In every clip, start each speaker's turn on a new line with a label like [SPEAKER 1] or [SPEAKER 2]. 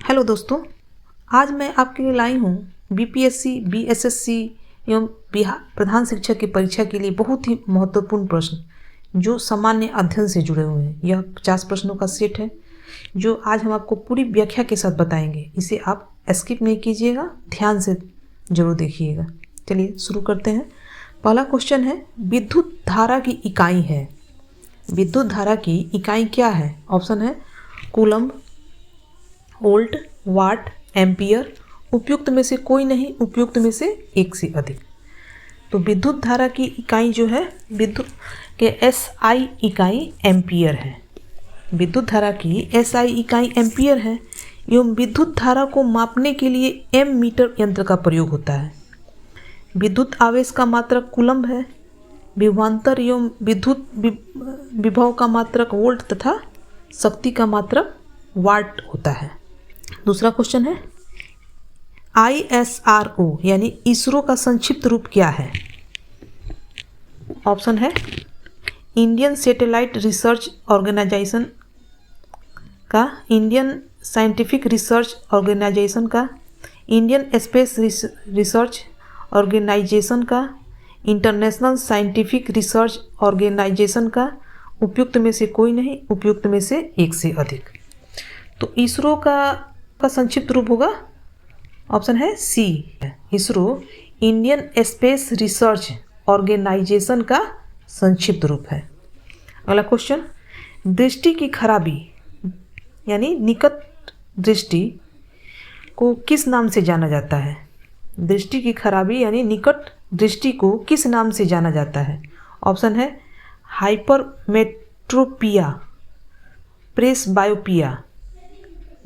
[SPEAKER 1] Hello दोस्तों, आज मैं आपके लिए लाई हूँ बीपीएससी, बीएसएससी एवं बिहार प्रधान शिक्षक की परीक्षा के लिए बहुत ही महत्वपूर्ण प्रश्न जो सामान्य अध्ययन से जुड़े हुए हैं। यह 50 प्रश्नों का सेट है जो आज हम आपको पूरी व्याख्या के साथ बताएंगे। इसे आप स्किप नहीं कीजिएगा, ध्यान से जरूर देखिएगा। चलिए शुरू करते हैं। पहला क्वेश्चन है, विद्युत धारा की इकाई है। विद्युत धारा की इकाई क्या है? ऑप्शन है कूलम्ब, वोल्ट, वाट, एम्पियर। उपयुक्त में से कोई नहीं, उपयुक्त में से एक से अधिक। तो विद्युत धारा की इकाई जो है, विद्युत के एसआई इकाई एम्पियर है। विद्युत धारा की एसआई इकाई एम्पियर है एवं विद्युत धारा को मापने के लिए एम मीटर यंत्र का प्रयोग होता है। विद्युत आवेश का मात्रक कूलम्ब है। विभवांतर एवं विद्युत विभव का मात्रक वोल्ट तथा शक्ति का मात्रक वाट होता है। दूसरा क्वेश्चन है, ISRO यानी इसरो का संक्षिप्त रूप क्या है? ऑप्शन है इंडियन सैटेलाइट रिसर्च ऑर्गेनाइजेशन का, इंडियन साइंटिफिक रिसर्च ऑर्गेनाइजेशन का, इंडियन स्पेस रिसर्च ऑर्गेनाइजेशन का, इंटरनेशनल साइंटिफिक रिसर्च ऑर्गेनाइजेशन का। उपयुक्त में से कोई नहीं, उपयुक्त में से एक से अधिक। तो इसरो का संक्षिप्त रूप होगा, ऑप्शन है C, ISRO Indian space research organisation का संक्षिप्त रूप है। अगला क्वेश्चन, दृष्टि की खराबी यानी निकट दृष्टि को किस नाम से जाना जाता है? दृष्टि की खराबी यानी निकट दृष्टि को किस नाम से जाना जाता है? ऑप्शन है हाइपरमेट्रोपिया, प्रेसबायोपिया,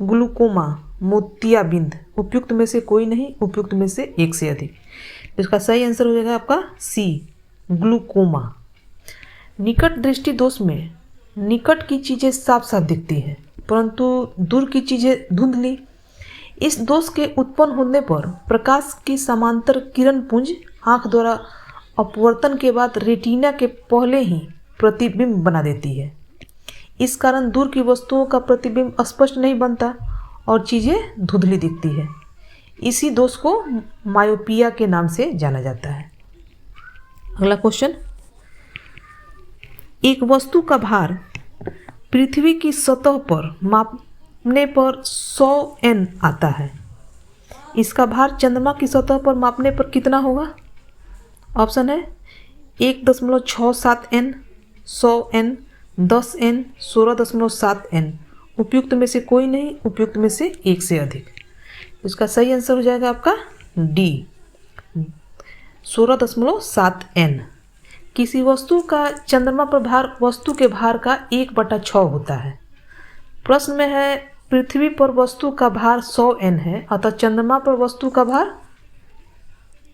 [SPEAKER 1] ग्लूकोमा, मोतियाबिंद। उपयुक्त में से कोई नहीं, उपयुक्त में से एक से अधिक। इसका सही आंसर हो जाएगा आपका सी, ग्लूकोमा। निकट दृष्टि दोष में निकट की चीज़ें साफ साफ दिखती हैं परंतु दूर की चीज़ें धुंधली। इस दोष के उत्पन्न होने पर प्रकाश की समांतर किरण पुंज आँख द्वारा अपवर्तन के बाद रेटिना के पहले ही प्रतिबिंब बना देती है। इस कारण दूर की वस्तुओं का प्रतिबिंब स्पष्ट नहीं बनता और चीज़ें धुंधली दिखती है। इसी दोष को मायोपिया के नाम से जाना जाता है। अगला क्वेश्चन, एक वस्तु का भार पृथ्वी की सतह पर मापने पर 100 N आता है। इसका भार चंद्रमा की सतह पर मापने पर कितना होगा? ऑप्शन है 1.67 N, 100 N, 10 N, 16.7 N। उपयुक्त में से कोई नहीं, उपयुक्त में से एक से अधिक। इसका सही आंसर हो जाएगा आपका डी, 16.7 N। किसी वस्तु का चंद्रमा पर भार वस्तु के भार का 1/6 होता है। प्रश्न में है पृथ्वी पर वस्तु का भार 100 N है, अतः चंद्रमा पर वस्तु का भार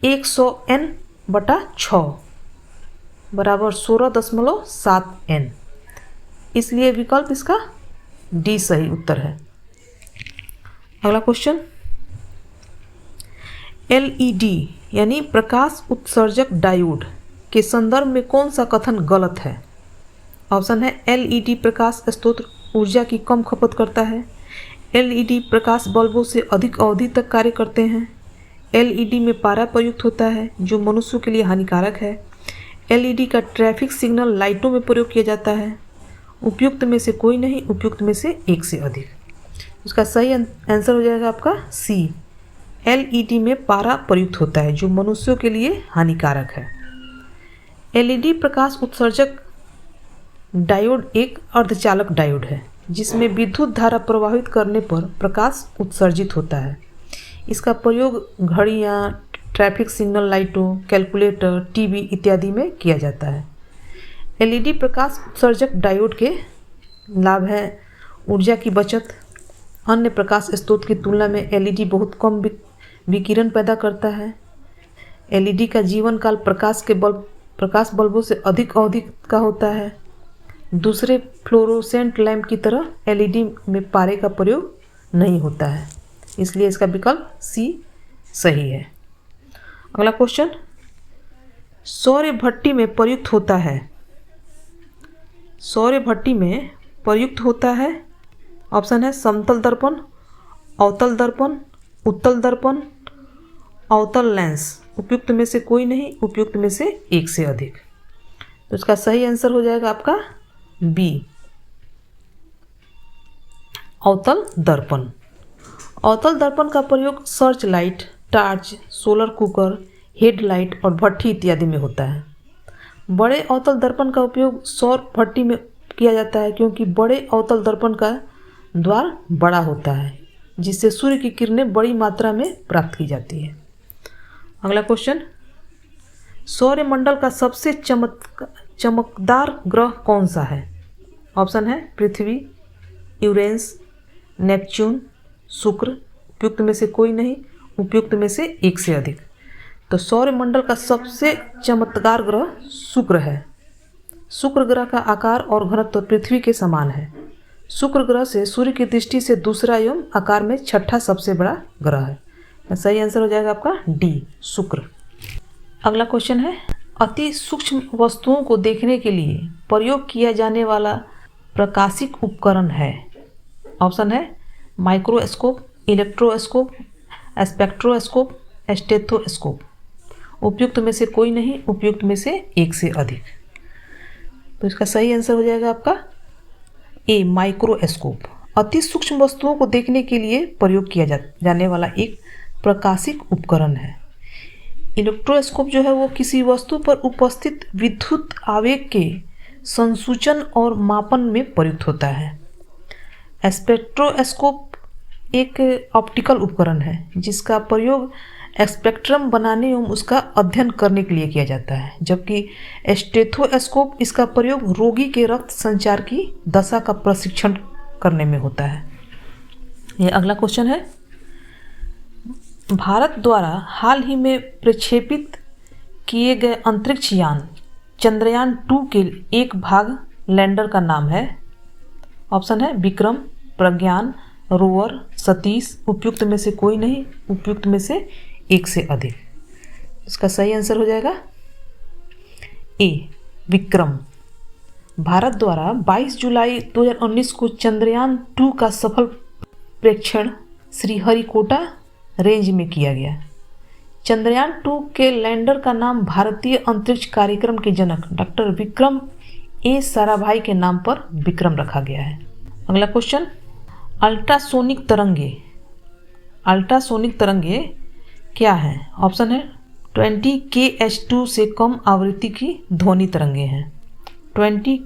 [SPEAKER 1] 100 N/6 बराबर 16.7 N। इसलिए विकल्प इसका डी सही उत्तर है। अगला क्वेश्चन, LED यानी प्रकाश उत्सर्जक डायोड के संदर्भ में कौन सा कथन गलत है? ऑप्शन है LED प्रकाश स्रोत ऊर्जा की कम खपत करता है। LED प्रकाश बल्बों से अधिक अवधि तक कार्य करते हैं। LED में पारा प्रयुक्त होता है जो मनुष्यों के लिए हानिकारक है। LED का ट्रैफिक सिग्नल लाइटों में प्रयोग किया जाता है। उपयुक्त में से कोई नहीं, उपयुक्त में से एक से अधिक। उसका सही आंसर हो जाएगा आपका सी, LED में पारा प्रयुक्त होता है जो मनुष्यों के लिए हानिकारक है। LED प्रकाश उत्सर्जक डायोड एक अर्धचालक डायोड है जिसमें विद्युत धारा प्रवाहित करने पर प्रकाश उत्सर्जित होता है। इसका प्रयोग घड़ियाँ, ट्रैफिक सिग्नल लाइटों, कैलकुलेटर, टीवी इत्यादि में किया जाता है। LED प्रकाश उत्सर्जक डायोड के लाभ है ऊर्जा की बचत। अन्य प्रकाश स्रोत की तुलना में LED बहुत कम विकिरण पैदा करता है। LED का जीवन काल प्रकाश बल्बों से अधिक अवधि का होता है। दूसरे फ्लोरोसेंट लैंप की तरह LED में पारे का प्रयोग नहीं होता है। इसलिए इसका विकल्प सी सही है। अगला क्वेश्चन, सौर भट्टी में प्रयुक्त होता है। सौर भट्टी में प्रयुक्त होता है, ऑप्शन है समतल दर्पण, अवतल दर्पण, उत्तल दर्पण, अवतल लेंस। उपयुक्त में से कोई नहीं, उपयुक्त में से एक से अधिक। तो इसका सही आंसर हो जाएगा आपका बी, अवतल दर्पण। अवतल दर्पण का प्रयोग search light, torch, solar cooker, headlight और भट्ठी इत्यादि में होता है। बड़े अवतल दर्पण का उपयोग सौर भट्ठी में किया जाता है, क्योंकि बड़े अवतल दर्पण का द्वार बड़ा होता है, जिससे सूर्य की किरणें बड़ी मात्रा में प्राप्त की जाती है। अगला क्वेश्चन, सौरमंडल का सबसे चमकदार ग्रह कौन सा है? ऑप्शन है पृथ्वी, यूरेनस, नेपच्यून, शुक्र। उपयुक्त में से कोई नहीं, उपयुक्त में से एक से अधिक। तो सौरमंडल का सबसे चमकदार ग्रह शुक्र है। शुक्र ग्रह का आकार और घनत्व पृथ्वी के समान है। शुक्र ग्रह से सूर्य की दृष्टि से दूसरा एवं आकार में छठा सबसे बड़ा ग्रह है। सही आंसर हो जाएगा आपका डी, शुक्र। अगला क्वेश्चन है, अति सूक्ष्म वस्तुओं को देखने के लिए प्रयोग किया जाने वाला प्रकाशिक उपकरण है। ऑप्शन है माइक्रोस्कोप, इलेक्ट्रोस्कोप, स्पेक्ट्रोस्कोप, स्टेथोस्कोप। उपयुक्त में से कोई नहीं, उपयुक्त में से एक से अधिक। तो इसका सही आंसर हो जाएगा आपका ए, माइक्रोस्कोप। अति सूक्ष्म वस्तुओं को देखने के लिए प्रयोग किया जाने वाला एक प्रकाशिक उपकरण है। इलेक्ट्रोस्कोप जो है वो किसी वस्तु पर उपस्थित विद्युत आवेग के संसूचन और मापन में प्रयुक्त होता है। स्पेक्ट्रोस्कोप एक ऑप्टिकल उपकरण है जिसका प्रयोग स्पेक्ट्रम बनाने एवं उसका अध्ययन करने के लिए किया जाता है, जबकि स्टेथोस्कोप इसका प्रयोग रोगी के रक्त संचार की दशा का प्रशिक्षण करने में होता है। यह अगला क्वेश्चन है, भारत द्वारा हाल ही में प्रक्षेपित किए गए अंतरिक्ष यान चंद्रयान 2 के एक भाग लैंडर का नाम है। ऑप्शन है विक्रम, प्रज्ञान, रोवर, सतीश। उपयुक्त में से कोई नहीं, उपयुक्त में से एक से अधिक। इसका सही आंसर हो जाएगा ए, विक्रम। भारत द्वारा 22 जुलाई 2019 को चंद्रयान 2 का सफल प्रेक्षण श्रीहरिकोटा रेंज में किया गया। चंद्रयान 2 के लैंडर का नाम भारतीय अंतरिक्ष कार्यक्रम के जनक डॉक्टर विक्रम ए साराभाई के नाम पर विक्रम रखा गया है। अगला क्वेश्चन, अल्ट्रासोनिक तरंगे। अल्ट्रासोनिक तरंगे क्या है? ऑप्शन है 20 kH2 से कम आवृत्ति की ध्वनि तरंगे हैं। 20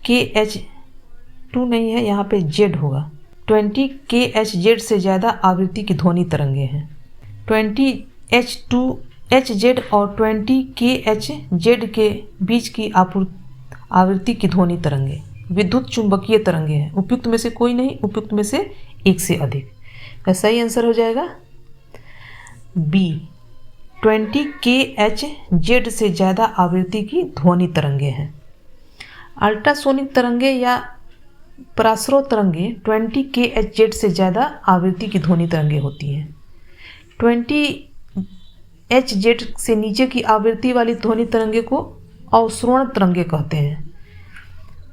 [SPEAKER 1] kH2 नहीं है, यहाँ पे Z होगा। 20 kHz से ज़्यादा आवृत्ति की ध्वनि तरंगे हैं। 20Hz और 20 kHz के बीच की आवृत्ति की ध्वनि तरंगे विद्युत चुंबकीय तरंगे हैं। उपयुक्त में से कोई नहीं, उपयुक्त में से एक से अधिक। का सही आंसर हो जाएगा बी, 20 kHz से ज़्यादा आवृत्ति की ध्वनि तरंगे हैं। अल्ट्रासोनिक तरंगे या परास्रोत तरंगे 20 kHz से ज़्यादा आवृत्ति की ध्वनि तरंगे होती हैं। 20 Hz से नीचे की आवृत्ति वाली ध्वनि तरंगे को अवश्रवण तरंगे कहते हैं,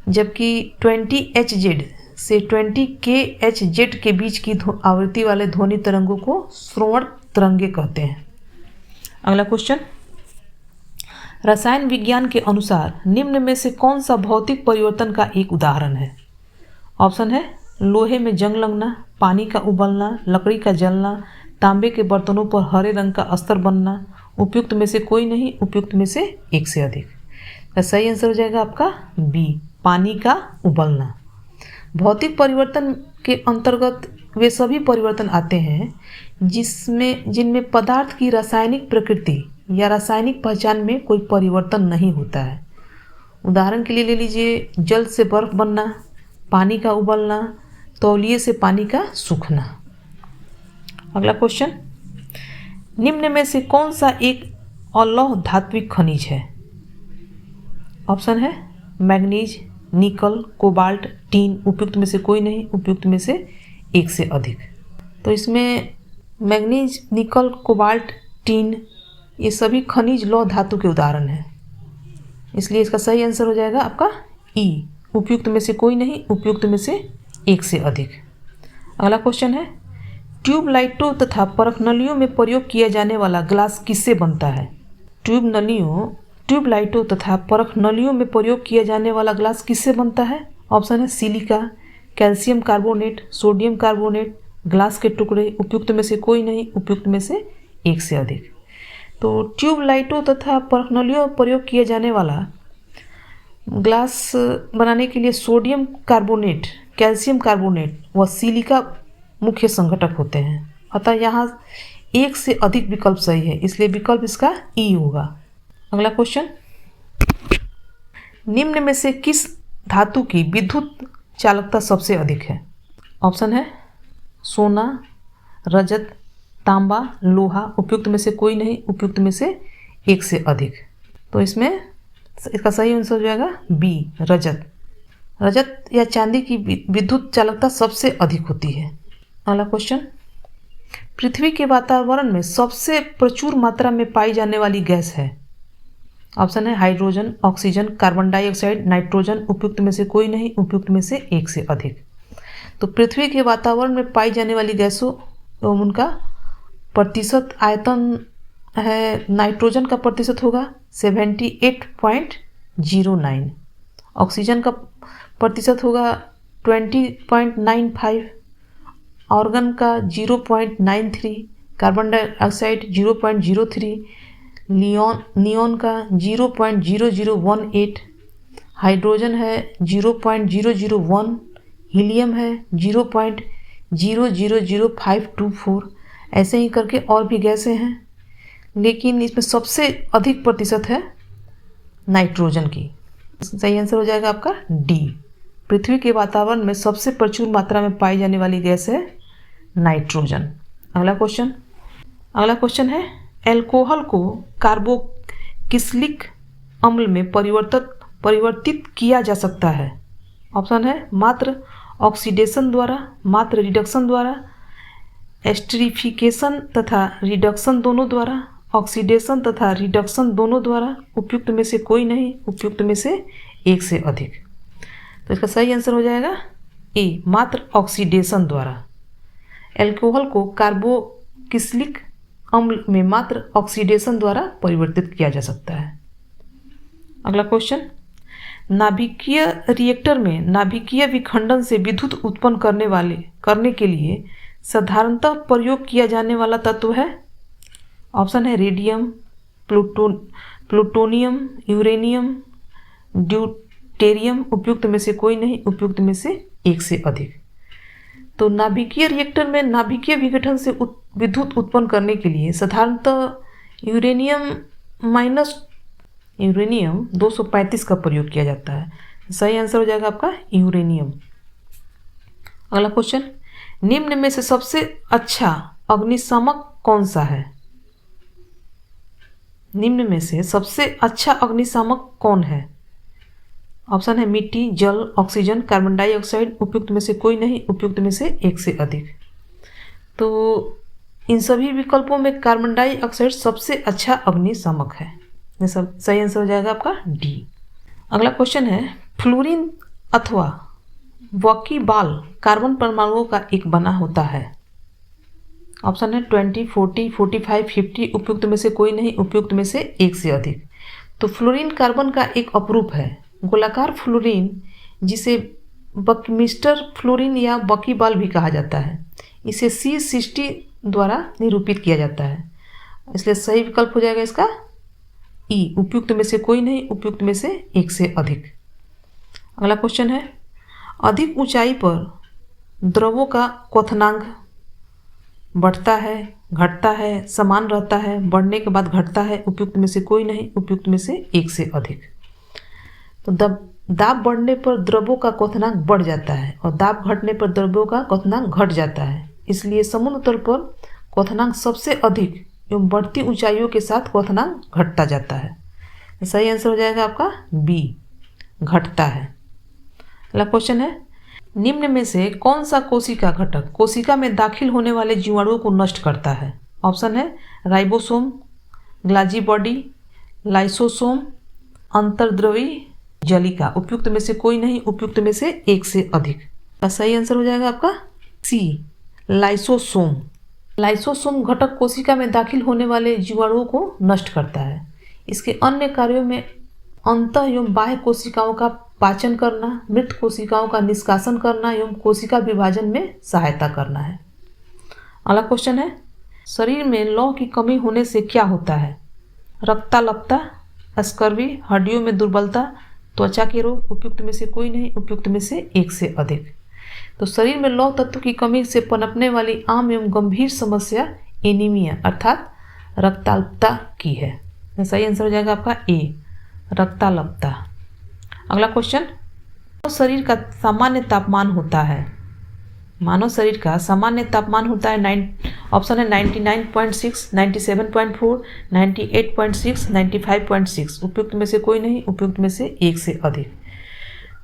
[SPEAKER 1] जबकि 20 Hz से 20 kHz के बीच की आवृत्ति वाले ध्वनि तरंगों को श्रवण तरंगे कहते हैं। अगला क्वेश्चन, रसायन विज्ञान के अनुसार निम्न में से कौन सा भौतिक परिवर्तन का एक उदाहरण है? ऑप्शन है लोहे में जंग लगना, पानी का उबलना, लकड़ी का जलना, तांबे के बर्तनों पर हरे रंग का अस्तर बनना। उपयुक्त में से कोई नहीं, उपयुक्त में से एक से अधिक। तो सही आंसर हो जाएगा आपका बी, पानी का उबलना। भौतिक परिवर्तन के अंतर्गत वे सभी परिवर्तन आते हैं जिनमें पदार्थ की रासायनिक प्रकृति या रासायनिक पहचान में कोई परिवर्तन नहीं होता है। उदाहरण के लिए ले लीजिए जल से बर्फ बनना, पानी का उबलना, तौलिए से पानी का सूखना। अगला क्वेश्चन, निम्न में से कौन सा एक अलौह धात्विक खनिज है? ऑप्शन है मैग्नीज, निकल, कोबाल्ट, टीन। उपयुक्त में से कोई नहीं, उपयुक्त में से एक से अधिक। तो इसमें मैग्नीज, निकल, कोबाल्ट, टीन ये सभी खनिज लौह धातु के उदाहरण हैं, इसलिए इसका सही आंसर हो जाएगा आपका ई, उपयुक्त में से कोई नहीं, उपयुक्त में से एक से अधिक। अगला क्वेश्चन है ट्यूबलाइटों तथा परख नलियों में प्रयोग किया जाने वाला ग्लास किससे बनता है? ट्यूबलाइटों तथा परख नलियों में प्रयोग किया जाने वाला ग्लास किससे बनता है? ऑप्शन है silica, calcium carbonate, sodium carbonate, glass के टुकड़े, उपयुक्त में से कोई नहीं, उपयुक्त में से एक से अधिक। तो ट्यूबलाइटों तथा परख नलियों में प्रयोग किया जाने वाला ग्लास बनाने के लिए सोडियम कार्बोनेट, कैल्शियम कार्बोनेट व सिलिका मुख्य संघटक होते हैं। अतः यहाँ एक से अधिक विकल्प सही है, इसलिए विकल्प इसका ई होगा। अगला क्वेश्चन, निम्न में से किस धातु की विद्युत चालकता सबसे अधिक है? ऑप्शन है सोना, रजत, तांबा, लोहा, उपयुक्त में से कोई नहीं, उपयुक्त में से एक से अधिक। तो इसमें इसका सही आंसर हो जाएगा बी, रजत। रजत या चांदी की विद्युत चालकता सबसे अधिक होती है। अगला क्वेश्चन, पृथ्वी के वातावरण में सबसे प्रचुर मात्रा में पाई जाने वाली गैस है? ऑप्शन है hydrogen, oxygen, carbon dioxide, nitrogen, उपयुक्त में से कोई नहीं, उपयुक्त में से एक से अधिक। तो पृथ्वी के वातावरण में पाई जाने वाली गैसों एवं उनका प्रतिशत आयतन है, नाइट्रोजन का प्रतिशत होगा 78.09, ऑक्सीजन का प्रतिशत होगा 20.95, ऑर्गन का 0.93, कार्बन डाइऑक्साइड 0.03, नियॉन का 0.0018, हाइड्रोजन है 0.001, हीलियम है 0.000524, ऐसे ही करके और भी गैसें हैं, लेकिन इसमें सबसे अधिक प्रतिशत है नाइट्रोजन की। सही आंसर हो जाएगा आपका डी। पृथ्वी के वातावरण में सबसे प्रचुर मात्रा में पाई जाने वाली गैस है नाइट्रोजन। अगला क्वेश्चन है एल्कोहल को कार्बोक्सिलिक अम्ल में परिवर्तित किया जा सकता है? ऑप्शन है मात्र ऑक्सीडेशन द्वारा, मात्र रिडक्शन द्वारा, एस्टरीफिकेशन तथा रिडक्शन दोनों द्वारा, ऑक्सीडेशन तथा रिडक्शन दोनों द्वारा, उपयुक्त में से कोई नहीं, उपयुक्त में से एक से अधिक। तो इसका सही आंसर हो जाएगा ए, मात्र ऑक्सीडेशन द्वारा। एल्कोहल को कार्बोक्सिलिक अम्ल में मात्र ऑक्सीडेशन द्वारा परिवर्तित किया जा सकता है। अगला क्वेश्चन, नाभिकीय रिएक्टर में नाभिकीय विखंडन से विद्युत उत्पन्न करने के लिए साधारणतः प्रयोग किया जाने वाला तत्व है? ऑप्शन है रेडियम, प्लूटोनियम, यूरेनियम, ड्यूटेरियम, उपयुक्त में से कोई नहीं, उपयुक्त में से एक से अधिक। तो नाभिकीय रिएक्टर में नाभिकीय विघटन से विद्युत उत्पन्न करने के लिए साधारणतः यूरेनियम 235 का प्रयोग किया जाता है। सही आंसर हो जाएगा आपका यूरेनियम। अगला क्वेश्चन, निम्न में से सबसे अच्छा अग्निशामक कौन सा है? निम्न में से सबसे अच्छा अग्निशामक कौन है? ऑप्शन है मिट्टी, जल, ऑक्सीजन, कार्बन डाइऑक्साइड, उपयुक्त में से कोई नहीं, उपयुक्त में से एक से अधिक। तो इन सभी विकल्पों में कार्बन डाइऑक्साइड सबसे अच्छा अग्निशामक है। ये सब सही आंसर हो जाएगा आपका डी। अगला क्वेश्चन है, फ्लोरीन अथवा वकीबाल कार्बन परमाणुओं का एक बना होता है? ऑप्शन है 20, 40, 45, 50, उपयुक्त में से कोई नहीं, उपयुक्त में से एक से अधिक। तो फ्लोरीन कार्बन का एक अपरूप है। गोलाकार फ्लोरीन, जिसे बकमिस्टर फ्लोरीन या वकीबाल भी कहा जाता है, इसे C60 द्वारा निरूपित किया जाता है, इसलिए सही विकल्प हो जाएगा इसका ई, उपयुक्त में से कोई नहीं, उपयुक्त में से एक से अधिक। अगला क्वेश्चन है, अधिक ऊंचाई पर द्रवों का क्वथनांक बढ़ता है, घटता है, समान रहता है, बढ़ने के बाद घटता है, उपयुक्त में से कोई नहीं, उपयुक्त में से एक से अधिक। तो दाब बढ़ने पर द्रवों का क्वथनांक बढ़ जाता है और दाब घटने पर द्रवों का क्वथनांक घट जाता है, इसलिए समुद्र तल पर क्वथनांक सबसे अधिक एवं बढ़ती ऊंचाइयों के साथ क्वथनांक घटता जाता है। सही आंसर हो जाएगा आपका बी, घटता है। अगला क्वेश्चन है, निम्न में से कौन सा कोशिका घटक कोशिका में दाखिल होने वाले जीवाणुओं को नष्ट करता है? ऑप्शन है राइबोसोम, ग्लाजी बॉडी, लाइसोसोम, अंतर्द्रवी जलिका, उपयुक्त में से कोई नहीं, उपयुक्त में से एक से अधिक। सही आंसर हो जाएगा आपका सी, लाइसोसोम। लाइसोसोम घटक कोशिका में दाखिल होने वाले जीवाणुओं को नष्ट करता है। इसके अन्य कार्यों में अंतः एवं बाह्य कोशिकाओं का पाचन करना, मृत कोशिकाओं का निष्कासन करना एवं कोशिका विभाजन में सहायता करना है। अगला क्वेश्चन है, शरीर में लौह की कमी होने से क्या होता है? रक्ताल्पता, स्कर्वी, हड्डियों में दुर्बलता, त्वचा के रोग, उपयुक्त में से कोई नहीं, उपयुक्त में से एक से अधिक। तो शरीर में लौह तत्व की कमी से पनपने वाली आम एवं गंभीर समस्या एनीमिया अर्थात रक्ताल्पता की है। तो सही आंसर हो जाएगा आपका ए, रक्ताल्पता। अगला क्वेश्चन, मानव शरीर का सामान्य तापमान होता है, मानव शरीर का सामान्य तापमान होता है ऑप्शन है 99.6, 97.4, 98.6, 95.6, उपयुक्त में से कोई नहीं, उपयुक्त में से एक से अधिक।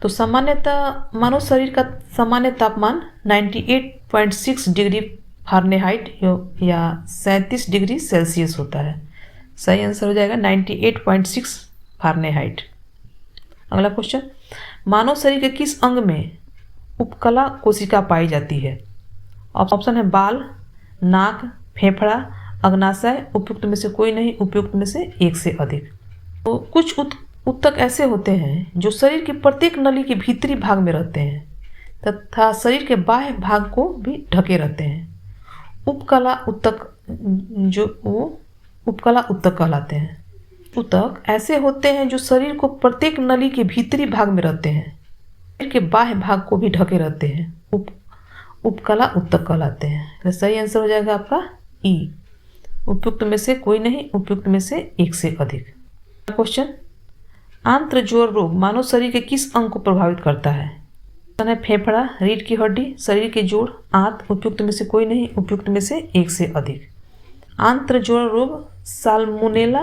[SPEAKER 1] तो सामान्यतः मानव शरीर का सामान्य तापमान 98.6 डिग्री फारेनहाइट या 37 डिग्री सेल्सियस होता है। सही आंसर हो जाएगा 98.6 फारेनहाइट। अगला क्वेश्चन, मानव शरीर के किस अंग में उपकला कोशिका पाई जाती है? ऑप्शन है बाल, नाक, फेफड़ा, अग्नाशय, उपयुक्त में से कोई नहीं, उपयुक्त में से एक से अधिक। तो कुछ उत्तक ऐसे होते हैं जो शरीर के प्रत्येक नली के भीतरी भाग में रहते हैं तथा शरीर के बाह्य भाग को भी ढके रहते हैं। उपकला उत्तक उपकला उत्तक कहलाते हैं। उत्तक ऐसे होते हैं जो शरीर को प्रत्येक नली के भीतरी भाग में रहते हैं, शरीर के बाह्य भाग को भी ढके रहते हैं, उपकला उत्तक कहलाते हैं। तो सही आंसर हो जाएगा आपका ई, उपयुक्त में से कोई नहीं, उपयुक्त में से एक से अधिक। क्वेश्चन, आंत्रज्वर रोग मानव शरीर के किस अंग को प्रभावित करता है? है फेफड़ा, रीढ़ की हड्डी, शरीर के जोड़, आंत, उपयुक्त में से कोई नहीं, उपयुक्त में से एक से अधिक। आंत्रज्वर रोग साल्मोनेला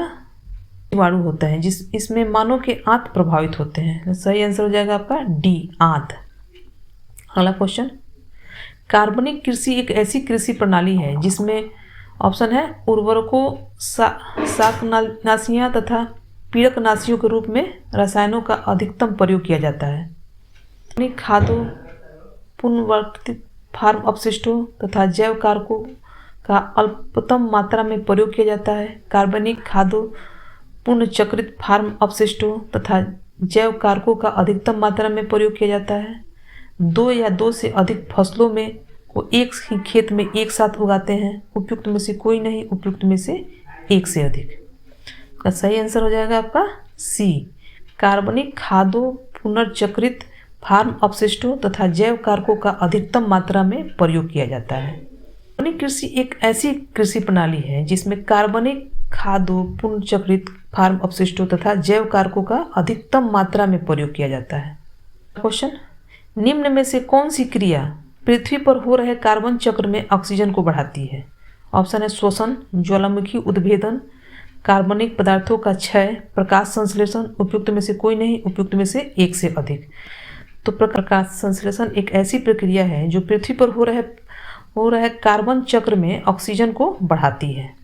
[SPEAKER 1] जीवाणु होता है इसमें मानव के आंत प्रभावित होते हैं। सही आंसर हो जाएगा आपका डी, आंत। अगला क्वेश्चन, कार्बनिक कृषि एक ऐसी कृषि प्रणाली है जिसमें ऑप्शन है उर्वरकों, शाकनाशियाँ तथा पीड़कनाशियों के रूप में रसायनों का अधिकतम प्रयोग किया जाता है। खादों, पुनर्वर्तित फार्म अपशिष्टों तथा जैव कारकों का अल्पतम मात्रा में प्रयोग किया जाता है। कार्बनिक खादों, पुनर्चक्रित फार्म अपशिष्टों तथा जैव कारकों का अधिकतम मात्रा में प्रयोग किया जाता है। दो या दो से अधिक फसलों में को एक ही खेत में एक साथ उगाते हैं, उपयुक्त में से कोई नहीं, उपयुक्त में से एक से अधिक। का सही आंसर हो जाएगा आपका सी, कार्बनिक खादों, पुनर्चक्रित फार्म अपशिष्टों तथा जैव कारकों का अधिकतम मात्रा में प्रयोग किया जाता है। कार्बनिक कृषि एक ऐसी कृषि प्रणाली है जिसमें कार्बनिक खादों, पुनर्चक्रित फार्म अपशिष्टों तथा जैव कारकों का अधिकतम मात्रा में प्रयोग किया जाता है। क्वेश्चन, निम्न में से कौन सी क्रिया पृथ्वी पर हो रहे कार्बन चक्र में ऑक्सीजन को बढ़ाती है? ऑप्शन है श्वसन, ज्वालामुखी उद्भेदन, कार्बनिक पदार्थों का क्षय, प्रकाश संश्लेषण, उपयुक्त में से कोई नहीं, उपयुक्त में से एक से अधिक। तो प्रकाश संश्लेषण एक ऐसी प्रक्रिया है जो पृथ्वी पर हो रहे कार्बन चक्र में ऑक्सीजन को बढ़ाती है।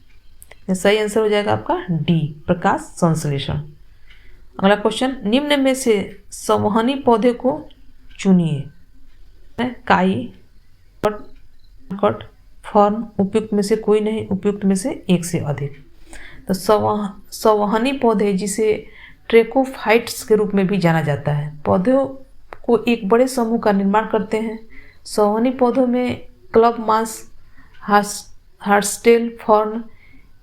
[SPEAKER 1] सही आंसर हो जाएगा आपका डी, प्रकाश संश्लेषण। अगला क्वेश्चन, निम्न में से संवहनी पौधे को चुनिए। काई, कट, फर्न, उपयुक्त में से कोई नहीं, उपयुक्त में से एक से अधिक। तो संवहनी पौधे जिसे ट्रेकोफाइट्स के रूप में भी जाना जाता है, पौधों को एक बड़े समूह का निर्माण करते हैं। संवहनी पौधों में क्लब मास, हार्स्टेल फर्न,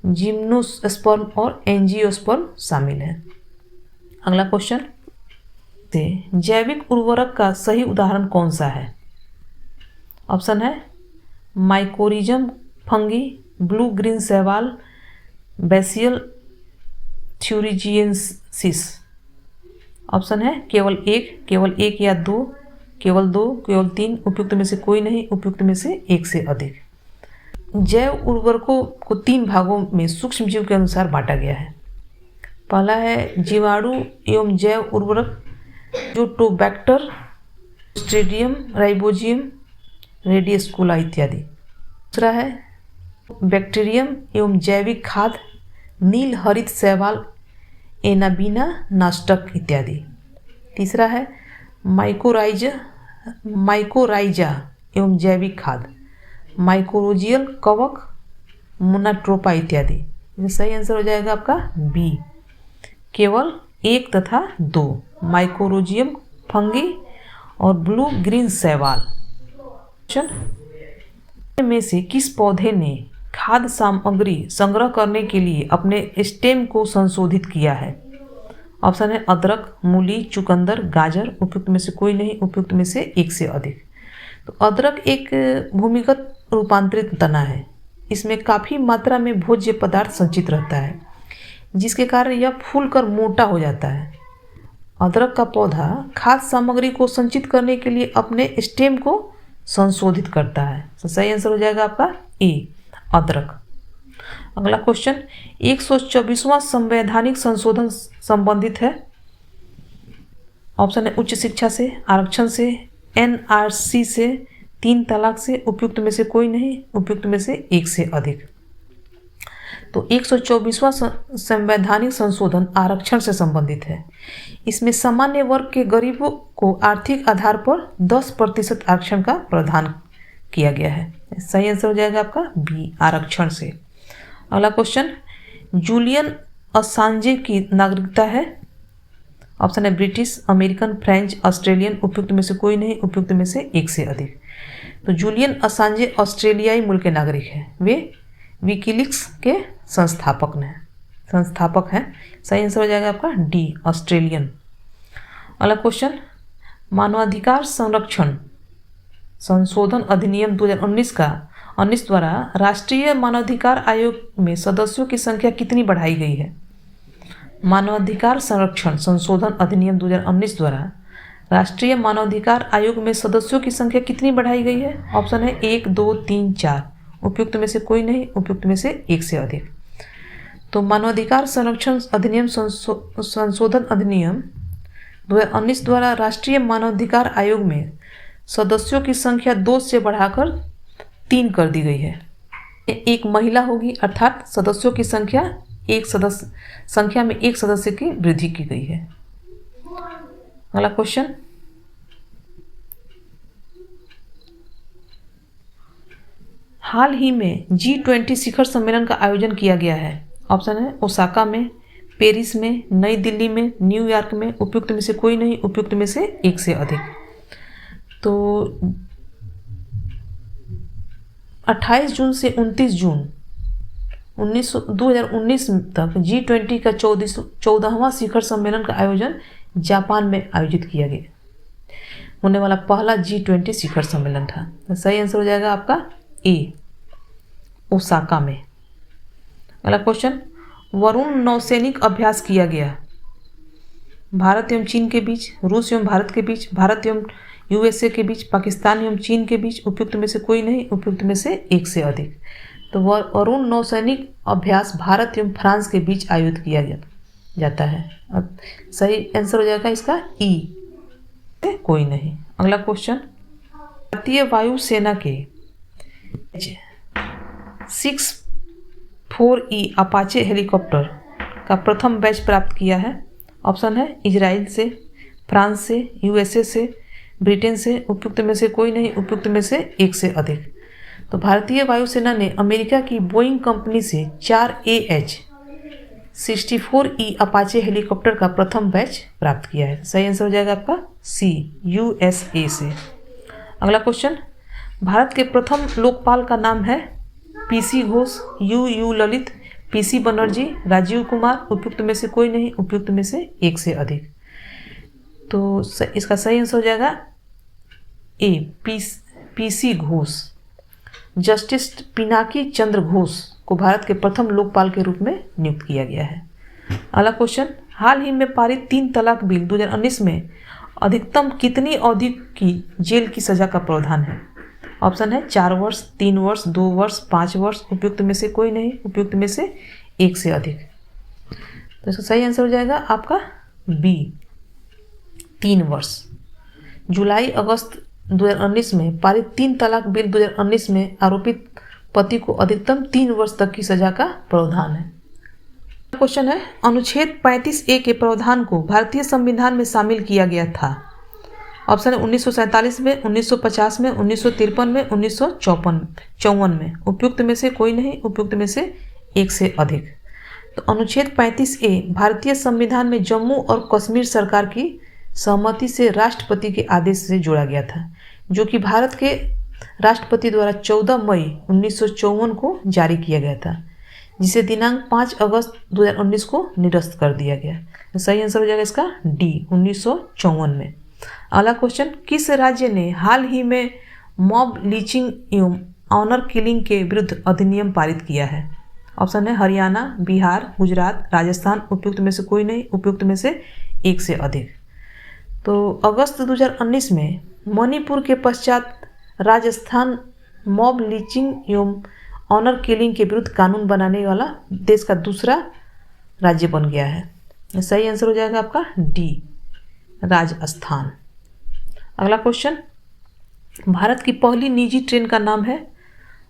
[SPEAKER 1] जिम्नोस्पर्म और एंजियोस्पर्म शामिल हैं। अगला क्वेश्चन, जैविक उर्वरक का सही उदाहरण कौन सा है? ऑप्शन है माइकोरिज्म फंगी, ब्लू ग्रीन शैवाल, बेसियल थ्यूरिजिएंसिस। ऑप्शन है केवल एक या दो, केवल दो, केवल तीन, उपयुक्त में से कोई नहीं, उपयुक्त में से एक से अधिक। जैव उर्वरकों को तीन भागों में सूक्ष्म जीव के अनुसार बांटा गया है। पहला है जीवाणु एवं जैव उर्वरक, जो टोबैक्टर, स्ट्रेडियम, राइबोजियम, रेडियस्कुला इत्यादि। दूसरा है बैक्टीरियम एवं जैविक खाद, नील हरित शैवाल, एनाबीना, नास्टक इत्यादि। तीसरा है माइकोराइजा एवं जैविक खाद, माइकोरोजियल कवक, मोनाट्रोपा इत्यादि। सही आंसर हो जाएगा आपका बी, केवल 1 तथा 2, माइकोरोजियम फंगी और ब्लू ग्रीन शैवाल। में से किस पौधे ने खाद्य सामग्री संग्रह करने के लिए अपने स्टेम को संशोधित किया है? ऑप्शन है अदरक, मूली, चुकंदर, गाजर। उपयुक्त में से कोई नहीं, उपयुक्त में से एक से अधिक। तो अदरक एक भूमिगत रूपांतरित तना है। इसमें काफ़ी मात्रा में भोज्य पदार्थ संचित रहता है, जिसके कारण यह फूलकर मोटा हो जाता है। अदरक का पौधा खाद्य सामग्री को संचित करने के लिए अपने स्टेम को संशोधित करता है। तो सही आंसर हो जाएगा आपका ए, अदरक। अगला क्वेश्चन, 124वां संवैधानिक संशोधन संबंधित है। ऑप्शन है उच्च शिक्षा से, आरक्षण से, एनआरसी से, 3 तलाक से। उपयुक्त में से कोई नहीं, उपयुक्त में से एक से अधिक। तो 124वां संवैधानिक संशोधन आरक्षण से संबंधित है। इसमें सामान्य वर्ग के गरीबों को आर्थिक आधार पर 10% आरक्षण का प्रावधान किया गया है। सही आंसर हो जाएगा आपका बी, आरक्षण से। अगला क्वेश्चन, जूलियन असांजे की नागरिकता है। ऑप्शन है ब्रिटिश, अमेरिकन, फ्रेंच, ऑस्ट्रेलियन। उपयुक्त में से कोई नहीं, उपयुक्त में से एक से अधिक। तो जूलियन असांजे ऑस्ट्रेलियाई मूल के नागरिक हैं। वे विकीलीक्स के संस्थापक हैं। सही आंसर हो जाएगा आपका डी, ऑस्ट्रेलियन। अगला क्वेश्चन, मानवाधिकार संरक्षण संशोधन अधिनियम 2019 का 19 द्वारा राष्ट्रीय मानवाधिकार आयोग में सदस्यों की संख्या कितनी बढ़ाई गई है? मानवाधिकार संरक्षण संशोधन अधिनियम 2019 द्वारा राष्ट्रीय मानवाधिकार आयोग में सदस्यों की संख्या कितनी बढ़ाई गई है? ऑप्शन है 1, 2, 3, 4। उपयुक्त में से कोई नहीं, उपयुक्त में से एक से अधिक। तो मानवाधिकार संरक्षण अधिनियम संशोधन अधिनियम 2019 द्वारा राष्ट्रीय मानवाधिकार आयोग में सदस्यों की संख्या 2 से बढ़ाकर 3 कर दी गई है। एक महिला होगी, अर्थात सदस्यों की संख्या में एक सदस्य की वृद्धि की गई है। अगला क्वेश्चन, हाल ही में G20 शिखर सम्मेलन का आयोजन किया गया है। ऑप्शन है ओसाका में, पेरिस में, नई दिल्ली में, न्यूयॉर्क में। उपयुक्त में से कोई नहीं, उपयुक्त में से एक से अधिक। तो 28 जून से 29 जून 2019 तक G20 का 14वां शिखर सम्मेलन का आयोजन जापान में आयोजित किया गया। होने वाला पहला G20 शिखर सम्मेलन था। तो सही आंसर हो जाएगा आपका ए, ओसाका में। अगला क्वेश्चन, वरुण नौसैनिक अभ्यास किया गया भारत एवं चीन के बीच, रूस एवं भारत के बीच, भारत एवं यूएसए के बीच, पाकिस्तान एवं चीन के बीच। उपयुक्त में से कोई नहीं, उपयुक्त में से एक से अधिक। तो वरुण नौसैनिक अभ्यास भारत एवं फ्रांस के बीच आयोजित किया जाता है। अब सही आंसर हो जाएगा इसका ई, कोई नहीं। अगला क्वेश्चन, भारतीय वायुसेना के 6-4E अपाचे हेलीकॉप्टर का प्रथम बैच प्राप्त किया है। ऑप्शन है इजराइल से, फ्रांस से, यूएसए से, ब्रिटेन से। उपयुक्त में से कोई नहीं, उपयुक्त में से एक से अधिक। तो भारतीय वायुसेना ने अमेरिका की बोइंग कंपनी से 4 AH-64E अपाचे हेलीकॉप्टर का प्रथम बैच प्राप्त किया है। सही आंसर हो जाएगा आपका सी, यूएसए से। अगला क्वेश्चन, भारत के प्रथम लोकपाल का नाम है PC Ghosh, U Lalit, PC Banerjee, Rajiv Kumar. उपयुक्त में से कोई नहीं, उपयुक्त में से एक से अधिक। तो इसका सही आंसर हो जाएगा ए, पीसी घोष। जस्टिस पिनाकी चंद्र घोष को भारत के प्रथम लोकपाल के रूप में नियुक्त किया गया है। अगला क्वेश्चन, हाल ही में पारित 3 तलाक बिल 2019 में अधिकतम कितनी अवधि की जेल की सजा का प्रावधान है? ऑप्शन है 4 वर्ष, 3 वर्ष, 2 वर्ष, 5 वर्ष। उपयुक्त में से कोई नहीं, उपयुक्त में से एक से अधिक। तो इसका सही आंसर हो जाएगा आपका बी, 3 वर्ष। जुलाई अगस्त 2019 में पारित 3 तलाक बिल 2019 में आरोपित पति को अधिकतम 3 वर्ष तक की सजा का प्रावधान है। क्वेश्चन है, अनुच्छेद 35A के प्रावधान को भारतीय संविधान में शामिल किया गया था। ऑप्शन है 1947 में, 1950 में, 1953 में, 1954 में। उपयुक्त में से कोई नहीं, उपयुक्त में से एक से अधिक। तो अनुच्छेद 35A भारतीय संविधान में जम्मू और कश्मीर सरकार की सहमति से राष्ट्रपति के आदेश से जोड़ा गया था, जो कि भारत के राष्ट्रपति द्वारा 14 मई 1954 को जारी किया गया था, जिसे दिनांक 5 अगस्त 2019 को निरस्त कर दिया गया। तो सही आंसर हो जाएगा इसका डी, 1954 में। अगला क्वेश्चन, किस राज्य ने हाल ही में मॉब लीचिंग एवं ऑनर किलिंग के विरुद्ध अधिनियम पारित किया है? ऑप्शन है हरियाणा, बिहार, गुजरात, राजस्थान। उपयुक्त में से कोई नहीं, उपयुक्त में से एक से अधिक। तो अगस्त 2019 में मणिपुर के पश्चात राजस्थान मॉब लीचिंग एवं ऑनर किलिंग के विरुद्ध कानून बनाने वाला देश का दूसरा राज्य बन गया है। सही आंसर हो जाएगा आपका डी, राजस्थान। अगला क्वेश्चन, भारत की पहली निजी ट्रेन का नाम है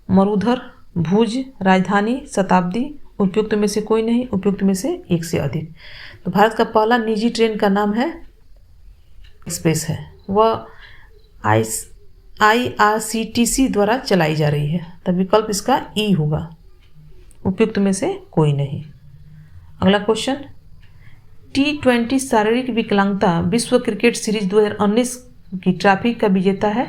[SPEAKER 1] मरूधर, भुज, राजधानी, शताब्दी। उपयुक्त में से कोई नहीं, उपयुक्त में से एक से अधिक। तो भारत का पहला निजी ट्रेन का नाम है एक्सप्रेस है, वह IRCTC द्वारा चलाई जा रही है। तब विकल्प इसका ई होगा, उपयुक्त में से कोई नहीं। अगला क्वेश्चन, T20 शारीरिक विकलांगता विश्व क्रिकेट सीरीज 2019 की ट्रॉफी का विजेता है?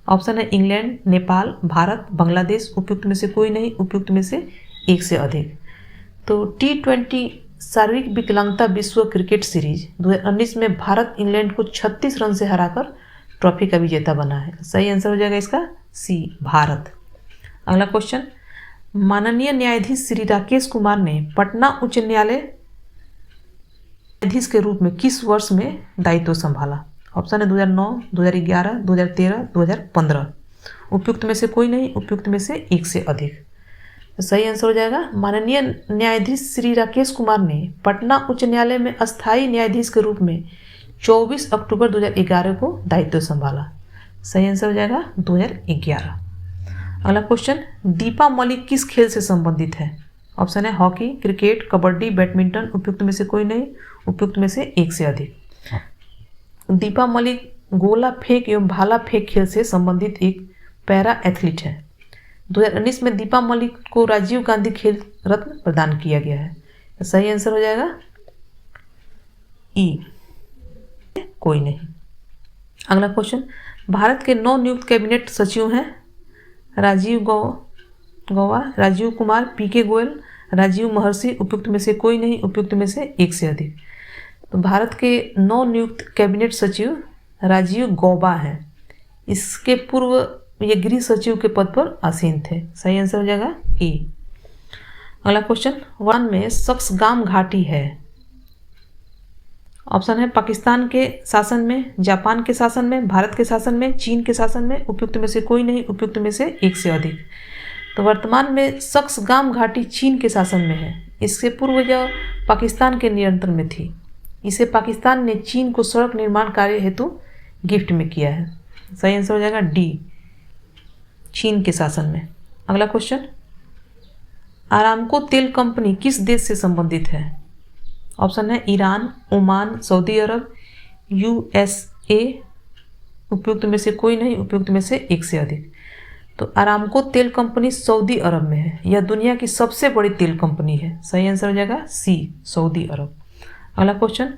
[SPEAKER 1] ऑप्शन है इंग्लैंड, नेपाल, भारत, बांग्लादेश। उपयुक्त में से कोई नहीं, उपयुक्त में से एक से अधिक। तो T20 शारीरिक विकलांगता विश्व क्रिकेट सीरीज 2019 में भारत इंग्लैंड को 36 रन से हराकर ट्रॉफी का विजेता बना है। सही आंसर हो जाएगा इसका सी, भारत। अगला क्वेश्चन, माननीय न्यायाधीश श्री राकेश कुमार ने पटना उच्च न्यायालय न्यायाधीश के रूप में किस वर्ष में दायित्व संभाला? ऑप्शन है 2009, 2011, 2013, 2015। उपयुक्त में से कोई नहीं, उपयुक्त में से एक से अधिक। तो सही आंसर हो जाएगा माननीय न्यायाधीश श्री राकेश कुमार ने पटना उच्च न्यायालय में अस्थायी न्यायाधीश के रूप में 24 अक्टूबर 2011 को दायित्व संभाला। सही आंसर हो जाएगा 2011। अगला क्वेश्चन, दीपा मलिक किस खेल से संबंधित है? ऑप्शन है हॉकी, क्रिकेट, कबड्डी, बैडमिंटन। उपयुक्त में से कोई नहीं, उपयुक्त में से एक से अधिक। दीपा मलिक गोला फेंक एवं भाला फेंक खेल से संबंधित एक पैरा एथलीट है। 2019 में दीपा मलिक को राजीव गांधी खेल रत्न प्रदान किया गया है। तो सही आंसर हो जाएगा ई, कोई नहीं। अगला क्वेश्चन, भारत के 9 नियुक्त कैबिनेट सचिव हैं राजीव गौबा, राजीव कुमार, PK गोयल, राजीव महर्षि। उपयुक्त में से कोई नहीं, उपयुक्त में से एक से अधिक। तो भारत के 9 नियुक्त कैबिनेट सचिव राजीव गौबा हैं। इसके पूर्व ये गृह सचिव के पद पर आसीन थे। सही आंसर हो जाएगा ए। अगला क्वेश्चन, वन में सक्सगाम घाटी है। ऑप्शन है पाकिस्तान के शासन में, जापान के शासन में, भारत के शासन में, चीन के शासन में। उपयुक्त में से कोई नहीं, उपयुक्त में से एक से अधिक। तो वर्तमान में सक्सगाम घाटी चीन के शासन में है। इससे पूर्व यह पाकिस्तान के नियंत्रण में थी। इसे पाकिस्तान ने चीन को सड़क निर्माण कार्य हेतु गिफ्ट में किया है। सही आंसर हो जाएगा डी, चीन के शासन में। अगला क्वेश्चन, आरामको तेल कंपनी किस देश से संबंधित है? ऑप्शन है ईरान, ओमान, सऊदी अरब, USA। उपयुक्त में से कोई नहीं, उपयुक्त में से एक से अधिक। तो आरामको तेल कंपनी सऊदी अरब में है। यह दुनिया की सबसे बड़ी तेल कंपनी है। सही आंसर हो जाएगा सी, सऊदी अरब। अगला क्वेश्चन,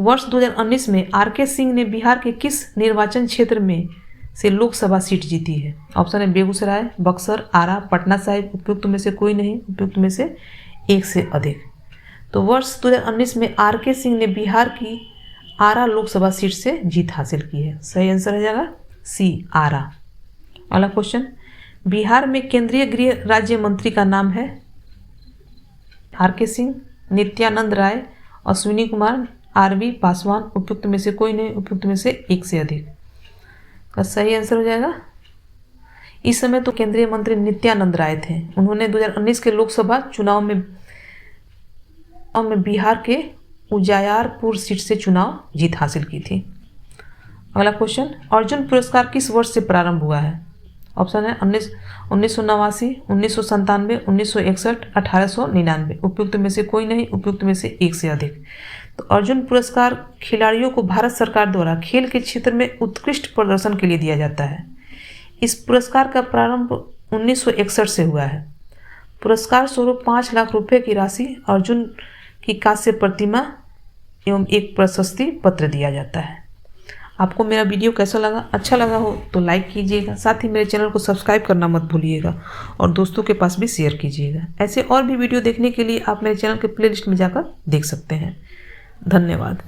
[SPEAKER 1] वर्ष 2019 में RK सिंह ने बिहार के किस निर्वाचन क्षेत्र में से लोकसभा सीट जीती है? ऑप्शन है बेगूसराय, बक्सर, आरा, पटना साहिब। उपयुक्त में से कोई नहीं, उपयुक्त में से एक से अधिक। तो वर्ष 2019 में RK सिंह ने बिहार की आरा लोकसभा सीट से जीत हासिल की है। सही आंसर हो जाएगा सी, आरा। अगला क्वेश्चन, बिहार में केंद्रीय गृह राज्य मंत्री का नाम है RK सिंह, नित्यानंद राय, अश्विनी कुमार, RV पासवान। उपयुक्त में से कोई नहीं, उपयुक्त में से एक से अधिक। का सही आंसर हो जाएगा, इस समय तो केंद्रीय मंत्री नित्यानंद राय थे। उन्होंने 2019 के लोकसभा चुनाव में बिहार के उजायारपुर सीट से चुनाव जीत हासिल की थी। अगला क्वेश्चन, अर्जुन पुरस्कार किस वर्ष से प्रारंभ हुआ है? ऑप्शन है 1989, 1997, 1961, 1899। उपयुक्त में से कोई नहीं, उपयुक्त में से एक से अधिक। तो अर्जुन पुरस्कार खिलाड़ियों को भारत सरकार द्वारा खेल के क्षेत्र में उत्कृष्ट प्रदर्शन के लिए दिया जाता है। इस पुरस्कार का प्रारंभ 1961 से हुआ है। पुरस्कार स्वरूप 5 लाख रुपए की राशि, अर्जुन की कांस्य प्रतिमा एवं एक प्रशस्ति पत्र दिया जाता है। आपको मेरा वीडियो कैसा लगा? अच्छा लगा हो तो लाइक कीजिएगा, साथ ही मेरे चैनल को सब्सक्राइब करना मत भूलिएगा और दोस्तों के पास भी शेयर कीजिएगा। ऐसे और भी वीडियो देखने के लिए आप मेरे चैनल के प्लेलिस्ट में जाकर देख सकते हैं। धन्यवाद।